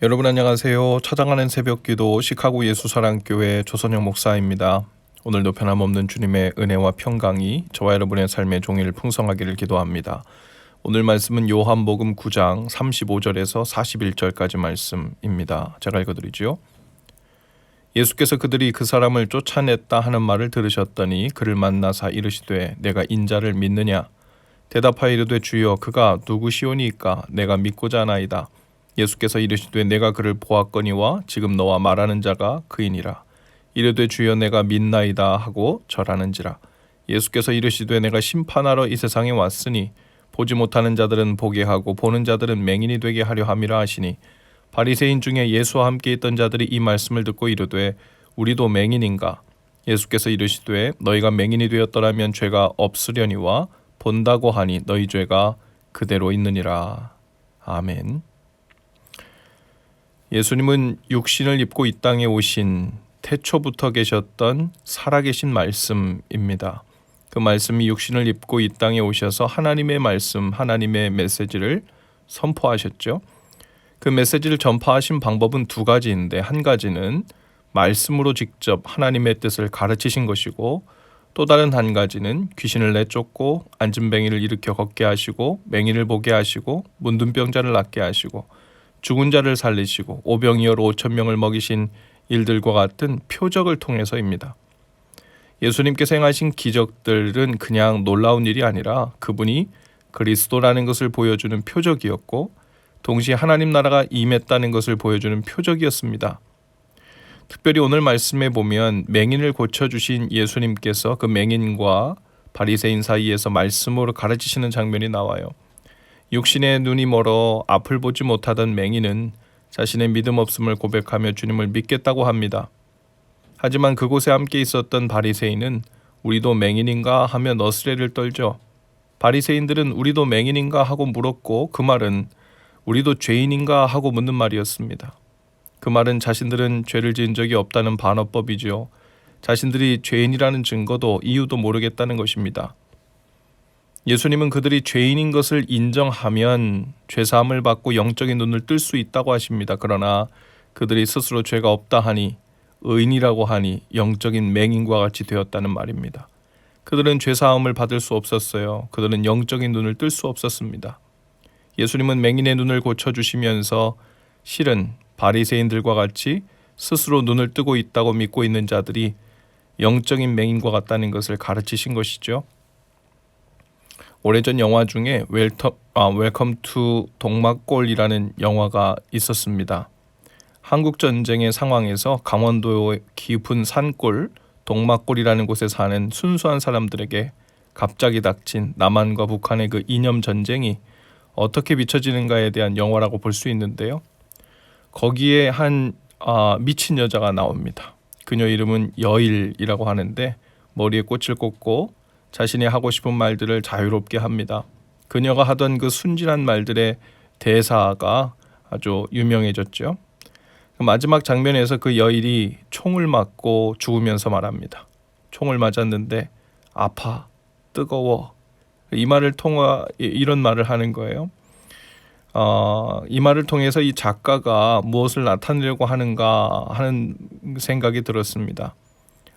여러분 안녕하세요. 찾아가는 새벽기도 시카고 예수사랑교회 조선영 목사입니다. 오늘도 변함없는 주님의 은혜와 평강이 저와 여러분의 삶의 종일 풍성하기를 기도합니다. 오늘 말씀은 요한복음 9장 35절에서 41절까지 말씀입니다. 제가 읽어드리죠. 예수께서 그들이 그 사람을 쫓아냈다 하는 말을 들으셨더니 그를 만나사 이르시되 내가 인자를 믿느냐? 대답하여 이르되 주여 그가 누구시오니이까? 내가 믿고자 하나이다. 예수께서 이르시되 내가 그를 보았거니와 지금 너와 말하는 자가 그이니라. 이르되 주여 내가 믿나이다 하고 절하는지라. 예수께서 이르시되 내가 심판하러 이 세상에 왔으니 보지 못하는 자들은 보게 하고 보는 자들은 맹인이 되게 하려 함이라 하시니 바리새인 중에 예수와 함께 있던 자들이 이 말씀을 듣고 이르되 우리도 맹인인가? 예수께서 이르시되 너희가 맹인이 되었더라면 죄가 없으려니와 본다고 하니 너희 죄가 그대로 있느니라. 아멘. 예수님은 육신을 입고 이 땅에 오신 태초부터 계셨던 살아계신 말씀입니다. 그 말씀이 육신을 입고 이 땅에 오셔서 하나님의 말씀, 하나님의 메시지를 선포하셨죠. 그 메시지를 전파하신 방법은 두 가지인데 한 가지는 말씀으로 직접 하나님의 뜻을 가르치신 것이고 또 다른 한 가지는 귀신을 내쫓고 안진뱅이를 일으켜 걷게 하시고 맹인을 보게 하시고 문둥병자를 낫게 하시고 죽은 자를 살리시고 오병이어로 5,000명을 먹이신 일들과 같은 표적을 통해서입니다. 예수님께서 행하신 기적들은 그냥 놀라운 일이 아니라 그분이 그리스도라는 것을 보여주는 표적이었고 동시에 하나님 나라가 임했다는 것을 보여주는 표적이었습니다. 특별히 오늘 말씀에 보면 맹인을 고쳐주신 예수님께서 그 맹인과 바리새인 사이에서 말씀으로 가르치시는 장면이 나와요. 육신의 눈이 멀어 앞을 보지 못하던 맹인은 자신의 믿음 없음을 고백하며 주님을 믿겠다고 합니다. 하지만 그곳에 함께 있었던 바리새인은 우리도 맹인인가 하며 너스레를 떨죠. 바리새인들은 우리도 맹인인가 하고 물었고 그 말은 우리도 죄인인가 하고 묻는 말이었습니다. 그 말은 자신들은 죄를 지은 적이 없다는 반어법이죠. 자신들이 죄인이라는 증거도 이유도 모르겠다는 것입니다. 예수님은 그들이 죄인인 것을 인정하면 죄사함을 받고 영적인 눈을 뜰 수 있다고 하십니다. 그러나 그들이 스스로 죄가 없다 하니 의인이라고 하니 영적인 맹인과 같이 되었다는 말입니다. 그들은 죄사함을 받을 수 없었어요. 그들은 영적인 눈을 뜰 수 없었습니다. 예수님은 맹인의 눈을 고쳐주시면서 실은 바리새인들과 같이 스스로 눈을 뜨고 있다고 믿고 있는 자들이 영적인 맹인과 같다는 것을 가르치신 것이죠. 오래전 영화 중에 웰컴 투 동막골이라는 영화가 있었습니다. 한국전쟁의 상황에서 강원도의 깊은 산골 동막골이라는 곳에 사는 순수한 사람들에게 갑자기 닥친 남한과 북한의 그 이념 전쟁이 어떻게 비춰지는가에 대한 영화라고 볼 수 있는데요. 거기에 한 미친 여자가 나옵니다. 그녀 이름은 여일이라고 하는데 머리에 꽃을 꽂고 자신이 하고 싶은 말들을 자유롭게 합니다. 그녀가 하던 그 순진한 말들의 대사가 아주 유명해졌죠. 마지막 장면에서 그 여일이 총을 맞고 죽으면서 말합니다. 총을 맞았는데 아파, 뜨거워. 이 말을 이런 말을 하는 거예요. 이 말을 통해서 이 작가가 무엇을 나타내려고 하는가 하는 생각이 들었습니다.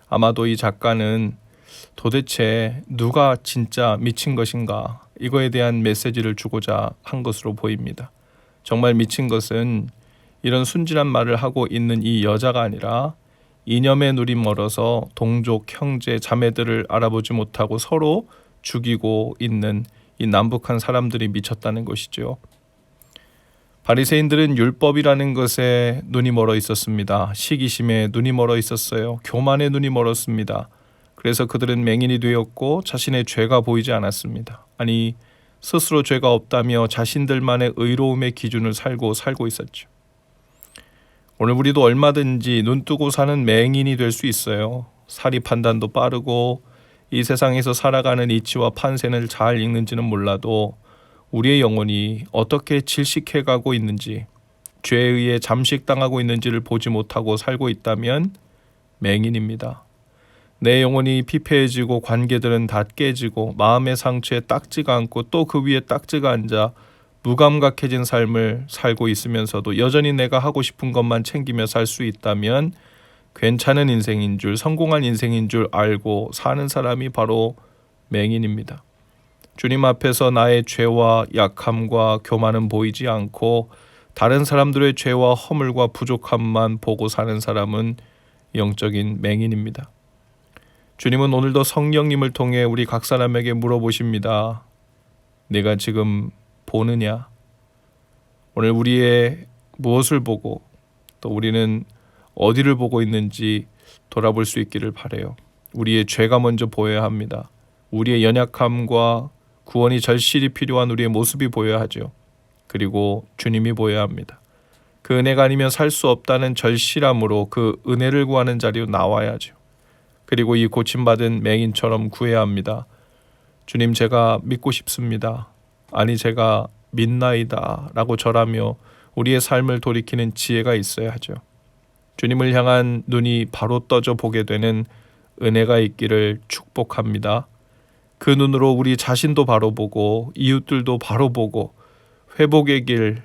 아마도 이 작가는 도대체 누가 진짜 미친 것인가 이거에 대한 메시지를 주고자 한 것으로 보입니다. 정말 미친 것은 이런 순진한 말을 하고 있는 이 여자가 아니라 이념의 눈이 멀어서 동족, 형제, 자매들을 알아보지 못하고 서로 죽이고 있는 이 남북한 사람들이 미쳤다는 것이죠. 바리새인들은 율법이라는 것에 눈이 멀어 있었습니다. 시기심에 눈이 멀어 있었어요. 교만에 눈이 멀었습니다. 그래서 그들은 맹인이 되었고 자신의 죄가 보이지 않았습니다. 아니 스스로 죄가 없다며 자신들만의 의로움의 기준을 살고 있었죠. 오늘 우리도 얼마든지 눈 뜨고 사는 맹인이 될 수 있어요. 사리 판단도 빠르고 이 세상에서 살아가는 이치와 판세를 잘 읽는지는 몰라도 우리의 영혼이 어떻게 질식해가고 있는지 죄에 의해 잠식당하고 있는지를 보지 못하고 살고 있다면 맹인입니다. 내 영혼이 피폐해지고 관계들은 다 깨지고 마음의 상처에 딱지가 앉고 또 그 위에 딱지가 앉아 무감각해진 삶을 살고 있으면서도 여전히 내가 하고 싶은 것만 챙기며 살 수 있다면 괜찮은 인생인 줄, 성공한 인생인 줄 알고 사는 사람이 바로 맹인입니다. 주님 앞에서 나의 죄와 약함과 교만은 보이지 않고 다른 사람들의 죄와 허물과 부족함만 보고 사는 사람은 영적인 맹인입니다. 주님은 오늘도 성령님을 통해 우리 각 사람에게 물어보십니다. 내가 지금 보느냐? 오늘 우리의 무엇을 보고 또 우리는 어디를 보고 있는지 돌아볼 수 있기를 바라요. 우리의 죄가 먼저 보여야 합니다. 우리의 연약함과 구원이 절실히 필요한 우리의 모습이 보여야 하죠. 그리고 주님이 보여야 합니다. 그 은혜가 아니면 살 수 없다는 절실함으로 그 은혜를 구하는 자리로 나와야죠. 그리고 이 고침받은 맹인처럼 구해야 합니다. 주님, 제가 믿고 싶습니다. 아니, 제가 믿나이다 라고 절하며 우리의 삶을 돌이키는 지혜가 있어야 하죠. 주님을 향한 눈이 바로 떠져 보게 되는 은혜가 있기를 축복합니다. 그 눈으로 우리 자신도 바로 보고 이웃들도 바로 보고 회복의 길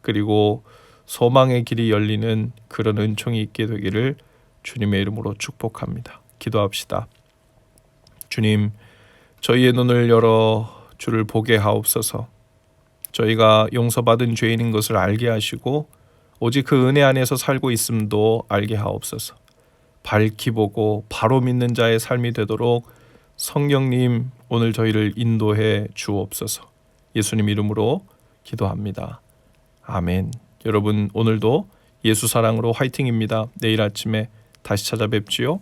그리고 소망의 길이 열리는 그런 은총이 있게 되기를 주님의 이름으로 축복합니다. 기도합시다. 주님, 저희의 눈을 열어 주를 보게 하옵소서. 저희가 용서받은 죄인인 것을 알게 하시고 오직 그 은혜 안에서 살고 있음도 알게 하옵소서. 밝히 보고 바로 믿는 자의 삶이 되도록 성령님 오늘 저희를 인도해 주옵소서. 예수님 이름으로 기도합니다. 아멘. 여러분 오늘도 예수 사랑으로 화이팅입니다. 내일 아침에 다시 찾아뵙지요.